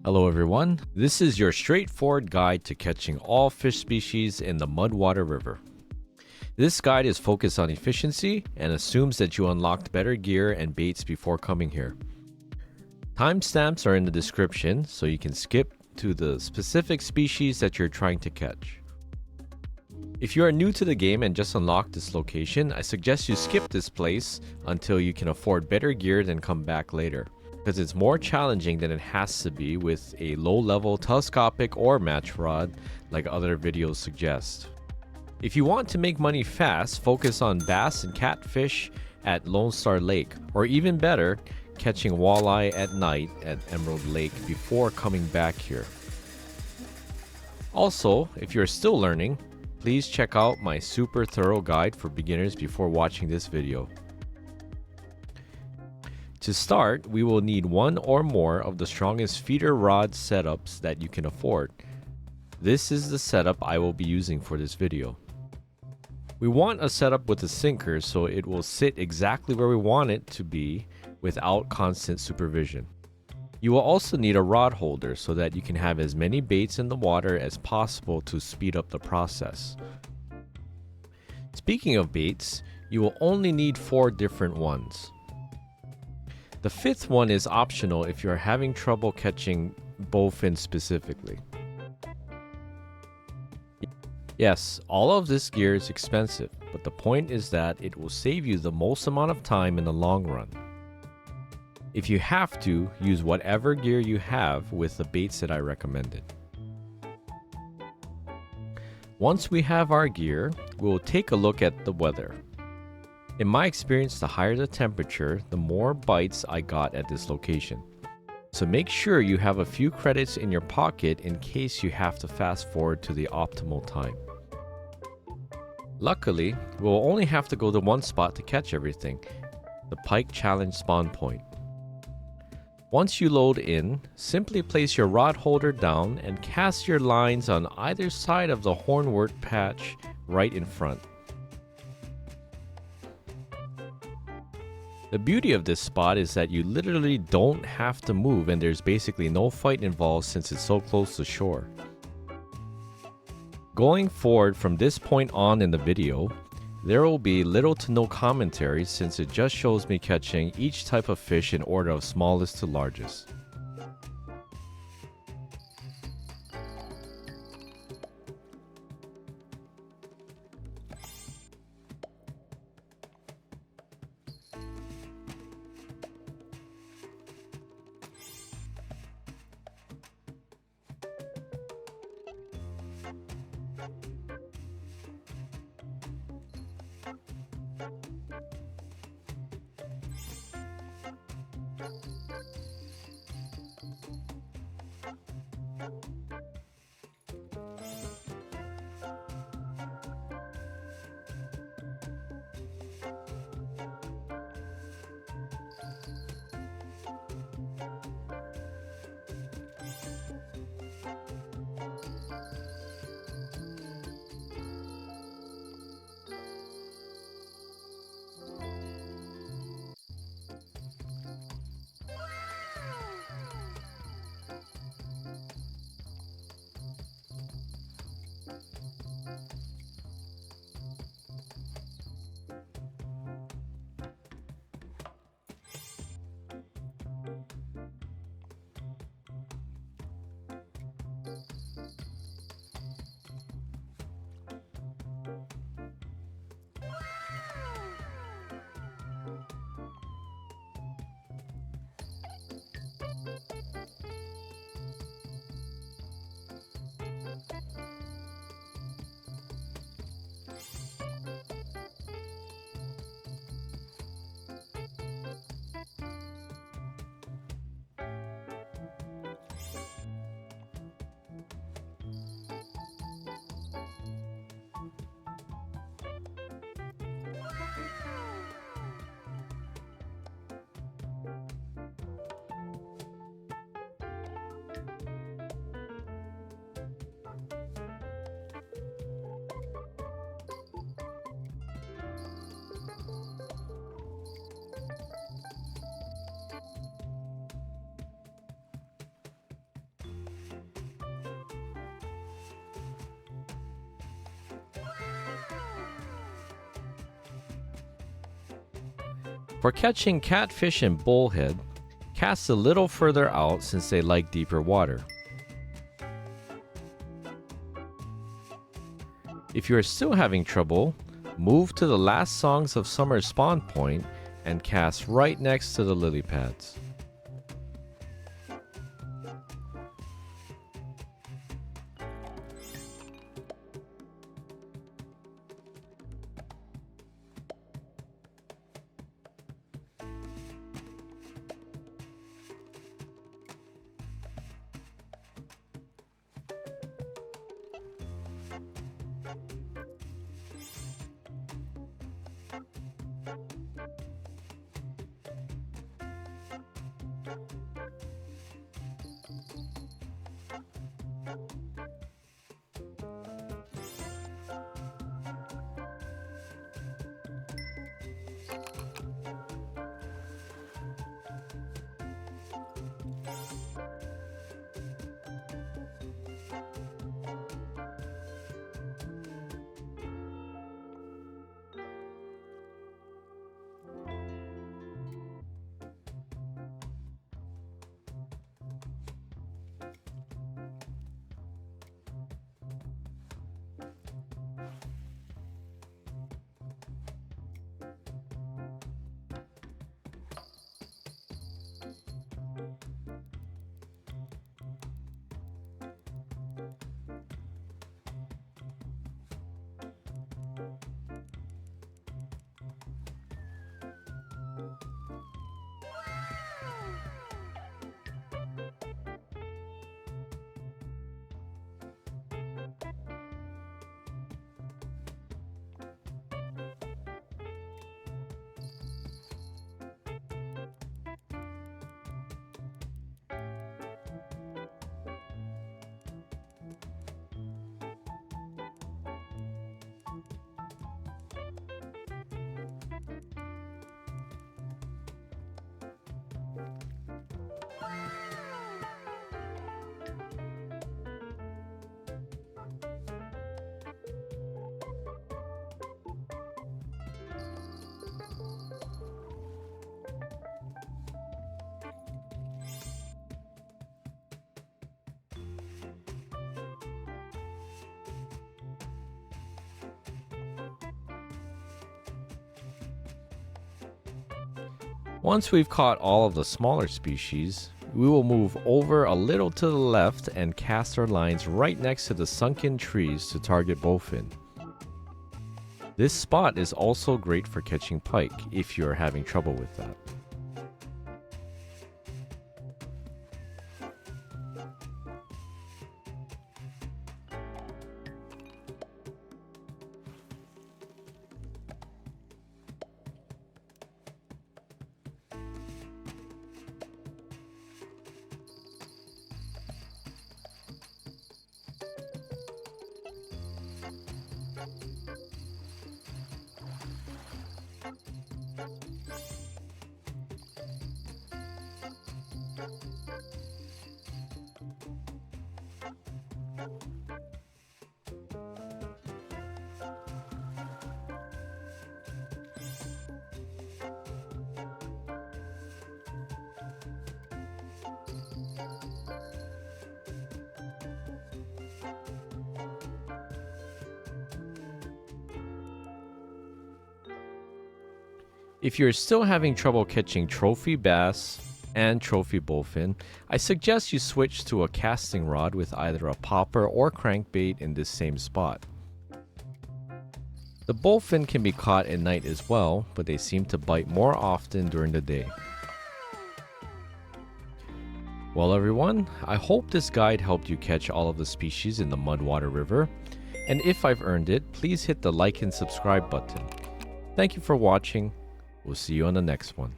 Hello everyone, this is your straightforward guide to catching all fish species in the Mudwater River. This guide is focused on efficiency and assumes that you unlocked better gear and baits before coming here. Timestamps are in the description so you can skip to the specific species that you're trying to catch. If you are new to the game and just unlocked this location, I suggest you skip this place until you can afford better gear, then come back later, because it's more challenging than it has to be with a low-level telescopic or match rod like other videos suggest. If you want to make money fast, focus on bass and catfish at Lonestar Lake, or even better, catching walleye at night at Emerald Lake before coming back here. Also, if you're still learning, please check out my super thorough guide for beginners before watching this video. To start, we will need one or more of the strongest feeder rod setups that you can afford. This is the setup I will be using for this video. We want a setup with a sinker so it will sit exactly where we want it to be without constant supervision. You will also need a rod holder so that you can have as many baits in the water as possible to speed up the process. Speaking of baits, you will only need 4 different ones. The 5th one is optional if you are having trouble catching bowfin specifically. Yes, all of this gear is expensive, but the point is that it will save you the most amount of time in the long run. If you have to, use whatever gear you have with the baits that I recommended. Once we have our gear, we will take a look at the weather. In my experience, the higher the temperature, the more bites I got at this location. So make sure you have a few credits in your pocket in case you have to fast forward to the optimal time. Luckily, we will only have to go to one spot to catch everything, the Pike Challenge spawn point. Once you load in, simply place your rod holder down and cast your lines on either side of the hornwort patch right in front. The beauty of this spot is that you literally don't have to move and there's basically no fight involved since it's so close to shore. Going forward from this point on in the video, there will be little to no commentary since it just shows me catching each type of fish in order of smallest to largest. For catching catfish and bullhead, cast a little further out since they like deeper water. If you are still having trouble, move to the last songs of summer spawn point and cast right next to the lily pads. Once we've caught all of the smaller species, we will move over a little to the left and cast our lines right next to the sunken trees to target bowfin. This spot is also great for catching pike if you are having trouble with that. If you're still having trouble catching Trohpy bass and Trohpy bowfin, I suggest you switch to a casting rod with either a popper or crankbait in this same spot. The bowfin can be caught at night as well, but they seem to bite more often during the day. Well everyone, I hope this guide helped you catch all of the species in the Mudwater River, and if I've earned it, please hit the like and subscribe button. Thank you for watching. We'll see you on the next one.